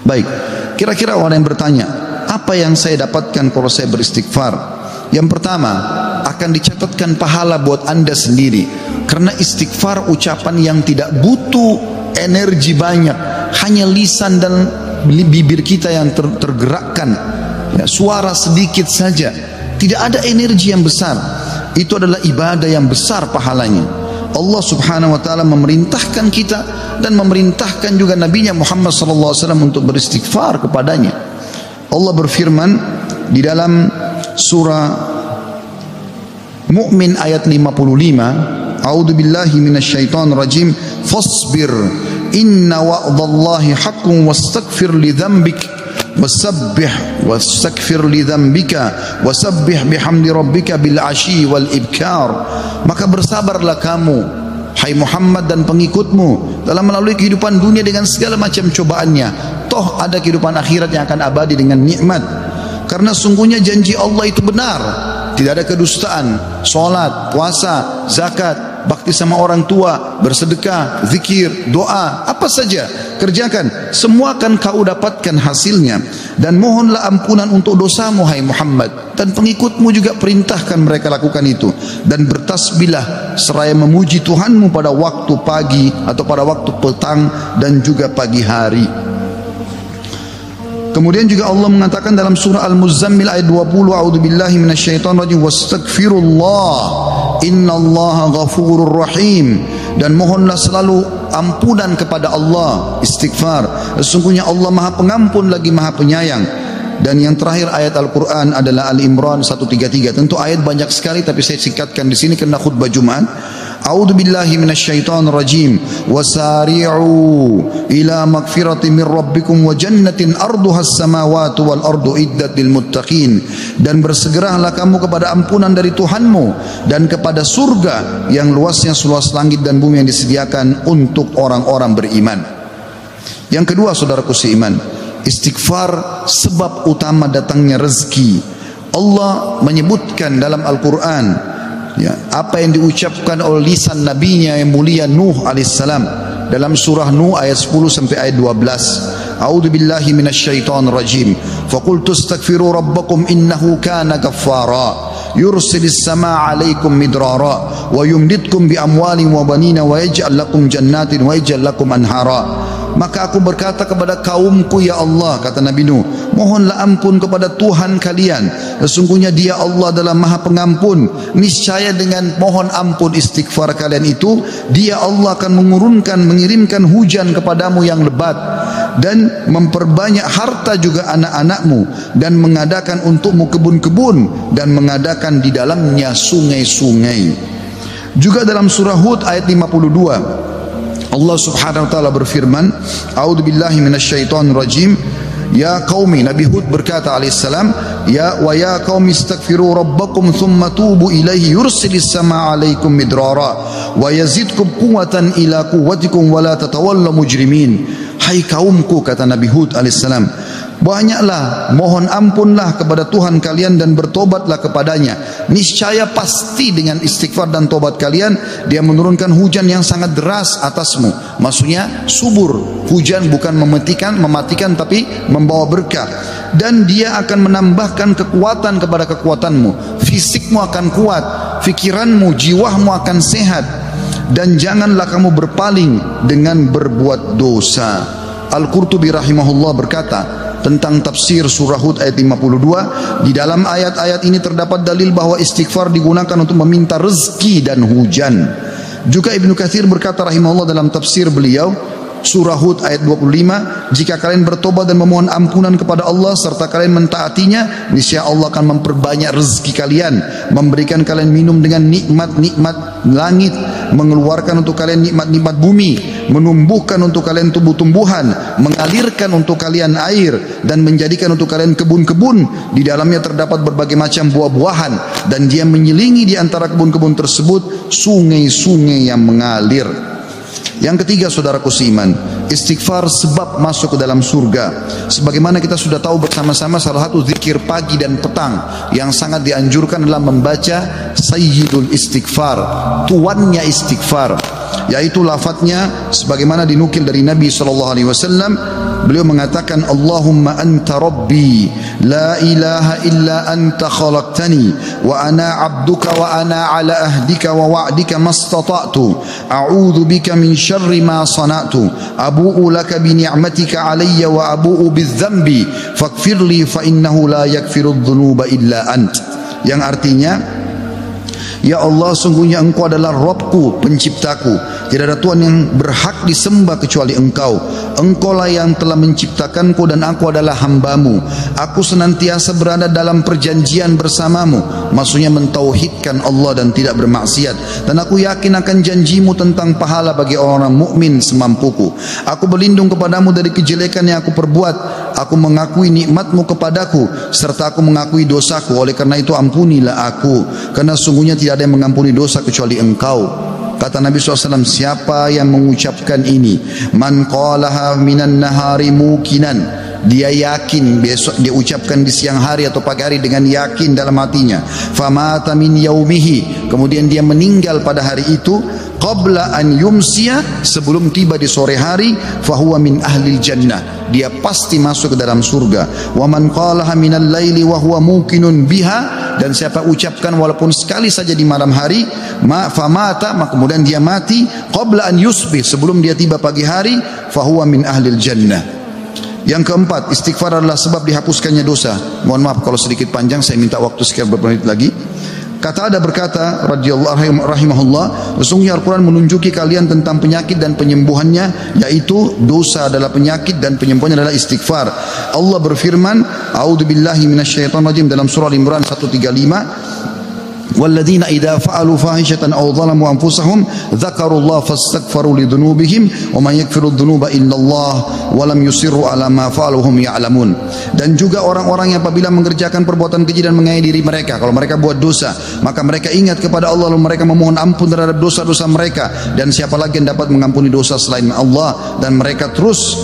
Baik, kira-kira orang yang bertanya, apa yang saya dapatkan kalau saya beristighfar? Yang pertama, akan dicatatkan pahala buat Anda sendiri. Karena istighfar ucapan yang tidak butuh energi banyak, hanya lisan dan bibir kita yang tergerakkan, ya, suara sedikit saja, tidak ada energi yang besar. Itu adalah ibadah yang besar pahalanya. Allah subhanahu wa ta'ala memerintahkan kita dan memerintahkan juga Nabinya Muhammad sallallahu alaihi wasallam untuk beristighfar kepadanya. Allah berfirman di dalam surah Mu'min ayat 55, A'udzu billahi minasyaitonir rajim, fasbir inna wa'dallahi haqqun wastaghfir li dzambik wastaghfir li dzambika wasabbih bihamdi rabbika bil asyi wal ibkar. Maka bersabarlah kamu, hai Muhammad dan pengikutmu, dalam melalui kehidupan dunia dengan segala macam cobaannya. Toh ada kehidupan akhirat yang akan abadi dengan nikmat. Karena sungguhnya janji Allah itu benar, tidak ada kedustaan. Salat, puasa, zakat, bakti sama orang tua, bersedekah, zikir, doa, apa saja kerjakan, semua akan kau dapatkan hasilnya. Dan mohonlah ampunan untuk dosamu, hai Muhammad, dan pengikutmu juga perintahkan mereka lakukan itu. Dan bertasbihlah seraya memuji Tuhanmu pada waktu pagi atau pada waktu petang dan juga pagi hari. Kemudian juga Allah mengatakan dalam surah Al-Muzammil ayat 20, a'udzubillahi minasyaitonir rajim, wastaghfirullah innallaha ghafurur rahim. Dan mohonlah selalu ampunan kepada Allah, istighfar, sesungguhnya Allah Maha Pengampun lagi Maha Penyayang. Dan yang terakhir ayat Al-Quran adalah Al-Imran 133. Tentu ayat banyak sekali, tapi saya singkatkan di sini karena khutbah Jumat. A'udzu billahi minasyaitonir rajim, wasari'u ila magfiratin min rabbikum wa jannatin arduhas samawati wal ardu iddat lil muttaqin. Dan bersegeralah kamu kepada ampunan dari Tuhanmu dan kepada surga yang luasnya seluas langit dan bumi yang disediakan untuk orang-orang beriman. Yang kedua, saudaraku seiman, istighfar sebab utama datangnya rezeki. Allah menyebutkan dalam Al-Quran, ya, apa yang diucapkan oleh lisan nabinya yang mulia Nuh alaihissalam dalam surah Nuh ayat 10 sampai ayat 12. A'udzu billahi minasyaitonir rajim. Faqultu astaghfiru rabbakum innahu kana ghaffara yursilis samaa 'alaikum midrara wa yumditkum bi amwalin wa banina wa yaj'al lakum jannatin wa yaj'al lakum anhara. Maka aku berkata kepada kaumku, ya Allah, kata Nabi Nuh, mohonlah ampun kepada Tuhan kalian, sesungguhnya Dia Allah adalah Maha Pengampun. Niscaya dengan mohon ampun istighfar kalian itu, Dia Allah akan mengirimkan hujan kepadamu yang lebat, dan memperbanyak harta juga anak-anakmu, dan mengadakan untukmu kebun-kebun, dan mengadakan di dalamnya sungai-sungai. Juga dalam surah Hud ayat 52, Allah subhanahu wa ta'ala berfirman, A'udzu billahi minasyaitonir rajim, ya qaumi, Nabi Hud berkata alaihissalam, ya qaumi istaghfiru rabbakum thumma tubu ilaihi yursilis samaa 'alaikum midrara wa yazidkum quwwatan ila quwwatikum wa la tatawallaw mujrimin. Hai kaumku, kata Nabi Hud alaihissalam, banyaklah mohon ampunlah kepada Tuhan kalian dan bertobatlah kepadanya. Niscaya pasti dengan istighfar dan tobat kalian, Dia menurunkan hujan yang sangat deras atasmu. Maksudnya subur, hujan bukan mematikan tapi membawa berkah. Dan Dia akan menambahkan kekuatan kepada kekuatanmu, fisikmu akan kuat, fikiranmu, jiwamu akan sehat. Dan janganlah kamu berpaling dengan berbuat dosa. Al-Qurtubi rahimahullah berkata tentang tafsir surah Hud ayat 52, di dalam ayat-ayat ini terdapat dalil bahwa istighfar digunakan untuk meminta rezeki dan hujan. Juga Ibnu Katsir berkata rahimahullah dalam tafsir beliau surah Hud ayat 25, jika kalian bertobat dan memohon ampunan kepada Allah serta kalian mentaatinya, niscaya Allah akan memperbanyak rezeki kalian, memberikan kalian minum dengan nikmat-nikmat langit, mengeluarkan untuk kalian nikmat-nikmat bumi, menumbuhkan untuk kalian tumbuh-tumbuhan, mengalirkan untuk kalian air, dan menjadikan untuk kalian kebun-kebun. Di dalamnya terdapat berbagai macam buah-buahan, dan Dia menyelingi di antara kebun-kebun tersebut sungai-sungai yang mengalir. Yang ketiga, saudaraku seiman, istighfar sebab masuk ke dalam surga. Sebagaimana kita sudah tahu bersama-sama, salah satu zikir pagi dan petang yang sangat dianjurkan adalah membaca sayyidul istighfar, tuannya istighfar, yaitu lafadznya sebagaimana dinukil dari Nabi SAW, beliau mengatakan, Allahumma anta rabbi la ilaha illa anta khalaqtani wa ana abduka wa ana ala ahdika wa wa'dika mastata'tu a'udzu bika min syarri ma sana'tu abu'u laka bi ni'matika alayya wa abu'u bidzambi faghfirli fa innahu la yaghfirudz dzunuba illa ant. Yang artinya, ya Allah, sungguhnya Engkau adalah Rabbku, penciptaku. Tidak ada Tuhan yang berhak disembah kecuali Engkau. Engkaulah yang telah menciptakanku dan aku adalah hambamu. Aku senantiasa berada dalam perjanjian bersamamu. Maksudnya mentauhidkan Allah dan tidak bermaksiat. Dan aku yakin akan janjimu tentang pahala bagi orang mukmin semampuku. Aku berlindung kepadamu dari kejelekan yang aku perbuat. Aku mengakui nikmatmu kepadaku serta aku mengakui dosaku. Oleh karena itu ampunilah aku, karena sungguhnya tidak ada yang mengampuni dosa kecuali Engkau. Kata Nabi SAW, siapa yang mengucapkan ini, man qalaha minan nahari mukinan, dia yakin, besok dia ucapkan di siang hari atau pagi hari dengan yakin dalam hatinya, famata min yaumihi, kemudian dia meninggal pada hari itu, qabla an yumsiya, sebelum tiba di sore hari, fahuwa min ahlil jannah, dia pasti masuk ke dalam surga. Wa man qalaha minal laili wa huwa muqinun biha, dan siapa ucapkan walaupun sekali saja di malam hari, famata, maka kemudian dia mati, qabla an yusbih, sebelum dia tiba pagi hari, fahuwa min ahlil jannah. Yang keempat, istighfar adalah sebab dihapuskannya dosa. Mohon maaf kalau sedikit panjang, saya minta waktu sekian beberapa menit lagi. Qatada berkata radhiyallahu rahimahullah, sesungguhnya Al-Quran menunjuki kalian tentang penyakit dan penyembuhannya, yaitu dosa adalah penyakit dan penyembuhannya adalah istighfar. Allah berfirman, a'udzubillahi minasyaitonir rajim, dalam surah Al-Imran 135, walladzina idza fa'alu fahishatan aw zalamu anfusahum dzakarullaha fastaghfaru lidzunubihim wa man yaghfiru dzunuba illallah wa lam yusirru ala ma fa'alu hum ya'lamun. Dan juga orang-orang yang apabila mengerjakan perbuatan keji dan menganiaya diri mereka, kalau mereka buat dosa, maka mereka ingat kepada Allah lalu mereka memohon ampun terhadap dosa-dosa mereka, dan siapa lagi yang dapat mengampuni dosa selain Allah, dan mereka terus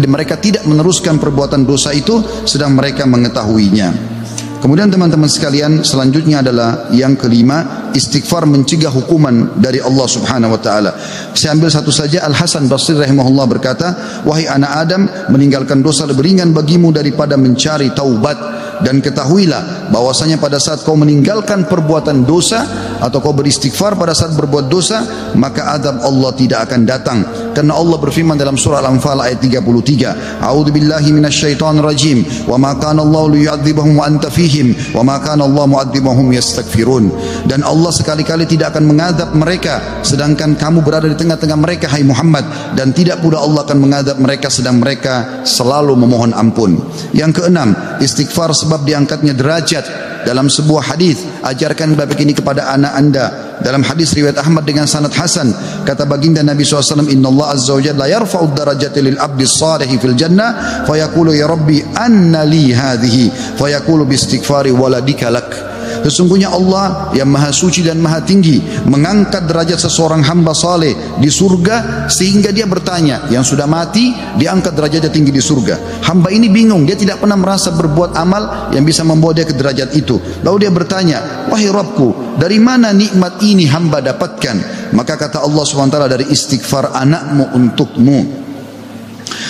mereka tidak meneruskan perbuatan dosa itu sedang mereka mengetahuinya. Kemudian teman-teman sekalian, selanjutnya adalah yang kelima, istighfar mencegah hukuman dari Allah Subhanahu wa taala. Saya ambil satu saja. Al Hasan Basri rahimahullah berkata, wahai anak Adam, meninggalkan dosa lebih ringan bagimu daripada mencari taubat. Dan ketahuilah bahwasanya pada saat kau meninggalkan perbuatan dosa atau kau beristighfar pada saat berbuat dosa, maka azab Allah tidak akan datang. Karena Allah berfirman dalam surah Al-Anfal ayat 33, a'udzubillahi minasyaitonir rajim, wa ma kana Allah liyu'adzibahum wa anta fihim, wa ma kana Allah mu'adzibahum yastaghfirun. Dan Allah sekali-kali tidak akan mengadab mereka sedangkan kamu berada di tengah-tengah mereka, hai Muhammad, dan tidak pula Allah akan mengadab mereka sedang mereka selalu memohon ampun. Yang keenam, istighfar sebab diangkatnya derajat. Dalam sebuah hadis, ajarkan bab ini kepada anak anda. Dalam hadis riwayat Ahmad dengan sanad hasan, kata baginda Nabi SAW, Inna Allah Azza wa Jalla yarfa'ud darajati lil abdi salihi fil jannah fayaqulu ya Rabbi anna li hadhihi fayaqulu bi istighfari waladika lak. Sesungguhnya Allah yang maha suci dan maha tinggi mengangkat derajat seseorang hamba saleh di surga sehingga dia bertanya, yang sudah mati diangkat derajatnya tinggi di surga. Hamba ini bingung, dia tidak pernah merasa berbuat amal yang bisa membawa dia ke derajat itu. Lalu dia bertanya, wahai Rabbku, dari mana nikmat ini hamba dapatkan? Maka kata Allah SWT, dari istighfar anakmu untukmu.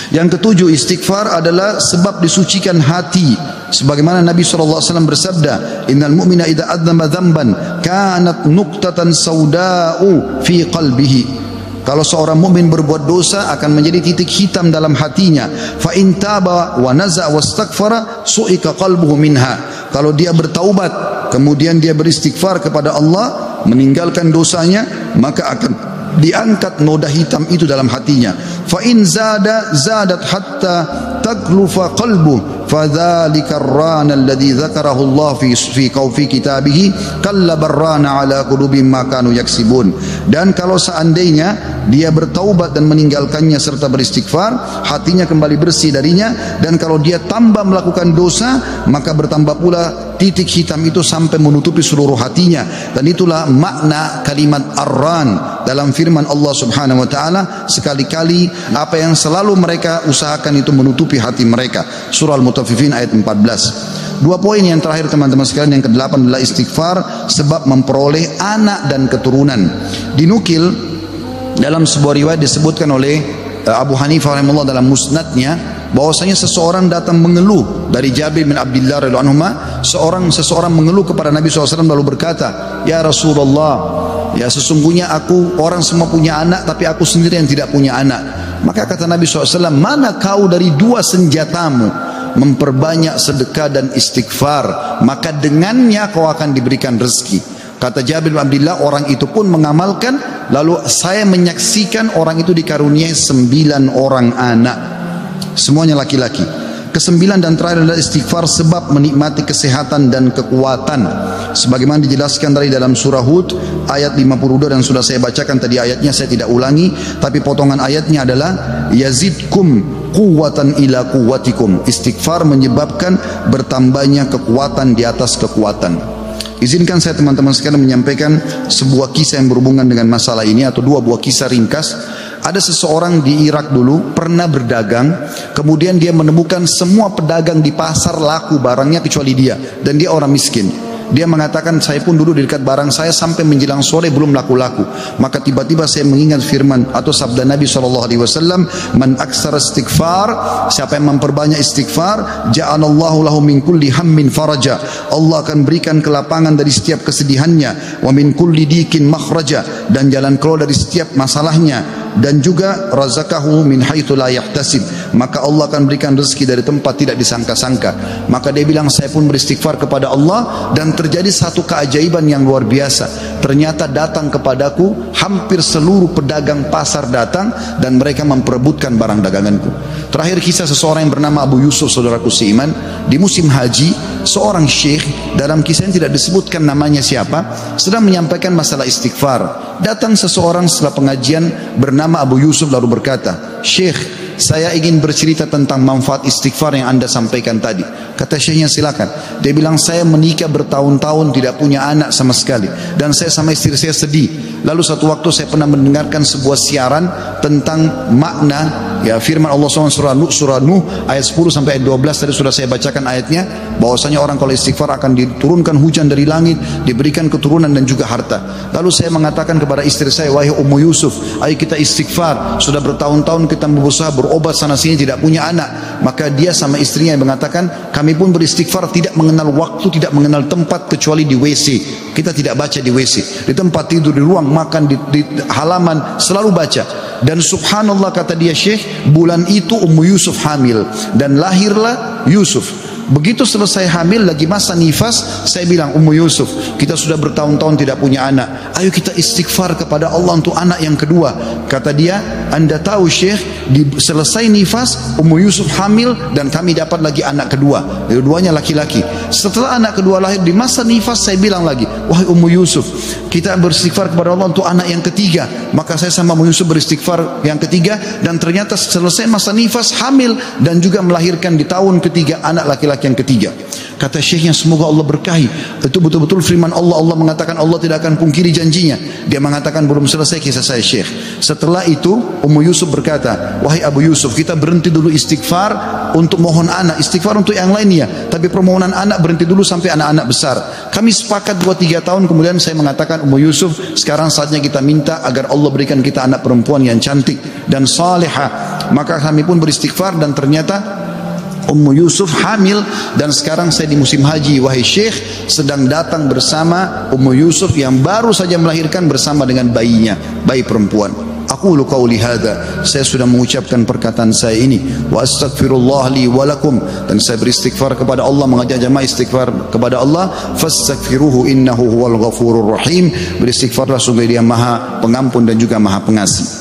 Yang ketujuh, istighfar adalah sebab disucikan hati. Sebagaimana Nabi SAW bersabda, innal mu'mina idza adzama dzamban kanat nuqtatan sauda'u fi qalbihi. Kalau seorang mukmin berbuat dosa akan menjadi titik hitam dalam hatinya. Fa in taba wa naza wastaghfara su'ika qalbuhu minha. Kalau dia bertaubat kemudian dia beristighfar kepada Allah, meninggalkan dosanya, maka akan diangkat noda hitam itu dalam hatinya. Fa in zadat hatta taglufa qalbu fadzalika ar-rana alladhi dzakarahu Allah fi kitabihi kalla barrana ala qulubihim ma kanu yaksibun. Dan kalau seandainya dia bertaubat dan meninggalkannya serta beristighfar, hatinya kembali bersih darinya, dan kalau dia tambah melakukan dosa, maka bertambah pula titik hitam itu sampai menutupi seluruh hatinya. Dan itulah makna kalimat ar-ran dalam firman Allah Subhanahu wa taala, sekali-kali apa yang selalu mereka usahakan itu menutupi hati mereka. Surah Al-Mutaffifin ayat 14. Dua poin yang terakhir teman-teman sekalian, yang ke-8 adalah istighfar sebab memperoleh anak dan keturunan. Dinukil dalam sebuah riwayat disebutkan oleh Abu Hanifah rahimahullah dalam musnadnya, bahwasanya seseorang datang mengeluh dari Jabir bin Abdullah radhiyallahu anhu, seseorang mengeluh kepada Nabi SAW lalu berkata, ya Rasulullah, ya sesungguhnya orang semua punya anak tapi aku sendiri yang tidak punya anak. Maka kata Nabi SAW, mana kau dari dua senjatamu, memperbanyak sedekah dan istighfar, maka dengannya kau akan diberikan rezeki. Kata Jabir bin Abdullah, orang itu pun mengamalkan, lalu saya menyaksikan orang itu dikaruniai 9 orang anak, semuanya laki-laki. Kesembilan dan terakhir adalah istighfar sebab menikmati kesehatan dan kekuatan, sebagaimana dijelaskan dari dalam surah Hud ayat 52 dan sudah saya bacakan tadi ayatnya, saya tidak ulangi, tapi potongan ayatnya adalah yazidkum quwwatan ila quwwatikum. Istighfar menyebabkan bertambahnya kekuatan di atas kekuatan. Izinkan saya teman-teman sekalian menyampaikan sebuah kisah yang berhubungan dengan masalah ini, atau dua buah kisah ringkas. Ada seseorang di Irak dulu pernah berdagang, kemudian dia menemukan semua pedagang di pasar laku barangnya kecuali dia, dan dia orang miskin. Dia mengatakan, saya pun dulu di dekat barang saya sampai menjelang sore belum laku-laku. Maka tiba-tiba saya mengingat firman atau sabda Nabi SAW, man aksara istighfar, siapa yang memperbanyak istighfar, ja'alallahu lahu min kulli hammin faraja, Allah akan berikan kelapangan dari setiap kesedihannya, wa min kulli dikin makhraja, dan jalan keluar dari setiap masalahnya, dan juga razaqahu min haitsu la yahtasib, maka Allah akan berikan rezeki dari tempat tidak disangka-sangka. Maka dia bilang, saya pun beristighfar kepada Allah, dan terjadi satu keajaiban yang luar biasa. Ternyata datang kepadaku hampir seluruh pedagang pasar datang, dan mereka memperebutkan barang daganganku. Terakhir kisah seseorang yang bernama Abu Yusuf, saudaraku seiman, di musim haji, seorang syekh, dalam kisah yang tidak disebutkan namanya siapa, sedang menyampaikan masalah istighfar. Datang seseorang setelah pengajian bernama Abu Yusuf lalu berkata, Syekh, saya ingin bercerita tentang manfaat istighfar yang anda sampaikan tadi. Kata syekhnya, silakan. Dia bilang, saya menikah bertahun-tahun tidak punya anak sama sekali, dan saya sama istri saya sedih. Lalu satu waktu saya pernah mendengarkan sebuah siaran tentang makna ya firman Allah SWT surah Nuh ayat 10 sampai ayat 12 tadi sudah saya bacakan ayatnya, bahwasanya orang kalau istighfar akan diturunkan hujan dari langit, diberikan keturunan dan juga harta. Lalu saya mengatakan kepada istri saya, wahai Ummu Yusuf, ayo kita istighfar, sudah bertahun-tahun kita berusaha berobat sana sini tidak punya anak. Maka dia sama istrinya yang mengatakan, kami pun beristighfar tidak mengenal waktu, tidak mengenal tempat kecuali di WC. Kita tidak baca di WC, di tempat tidur, di ruang makan, di halaman, selalu baca. Dan subhanallah, kata dia Syekh, bulan itu Ummu Yusuf hamil dan lahirlah Yusuf. Begitu selesai hamil lagi masa nifas, saya bilang, Ummu Yusuf, kita sudah bertahun-tahun tidak punya anak, ayo kita istighfar kepada Allah untuk anak yang kedua. Kata dia, anda tahu Syekh, selesai nifas Ummu Yusuf hamil dan kami dapat lagi anak kedua, dua-duanya laki-laki. Setelah anak kedua lahir di masa nifas, saya bilang lagi, wahai Ummu Yusuf, kita beristighfar kepada Allah untuk anak yang ketiga. Maka saya sama Ummu Yusuf beristighfar yang ketiga, dan ternyata selesai masa nifas hamil dan juga melahirkan di tahun ketiga anak laki-laki yang ketiga. Kata syekhnya, semoga Allah berkahi. Itu betul-betul firman Allah. Allah mengatakan Allah tidak akan pungkiri janjinya. Dia mengatakan, belum selesai kisah saya Syekh. Setelah itu Ummu Yusuf berkata, wahai Abu Yusuf, kita berhenti dulu istighfar untuk mohon anak, istighfar untuk yang lainnya, tapi permohonan anak berhenti dulu sampai anak-anak besar. Kami sepakat 2-3 tahun kemudian saya mengatakan, Ummu Yusuf, sekarang saatnya kita minta agar Allah berikan kita anak perempuan yang cantik dan salihah. Maka kami pun beristighfar, dan ternyata Ummu Yusuf hamil, dan sekarang saya di musim haji, wahai Syekh, sedang datang bersama Ummu Yusuf yang baru saja melahirkan bersama dengan bayinya, bayi perempuan. Aqulu qauli hadza, saya sudah mengucapkan perkataan saya ini, wa astaghfirullah li wa lakum, dan saya beristighfar kepada Allah, mengajak jamaah istighfar kepada Allah, fastaghfiruhu innahu huwal ghafurur rahim, beristighfarlah sungguh Dia Maha Pengampun dan juga Maha Pengasih.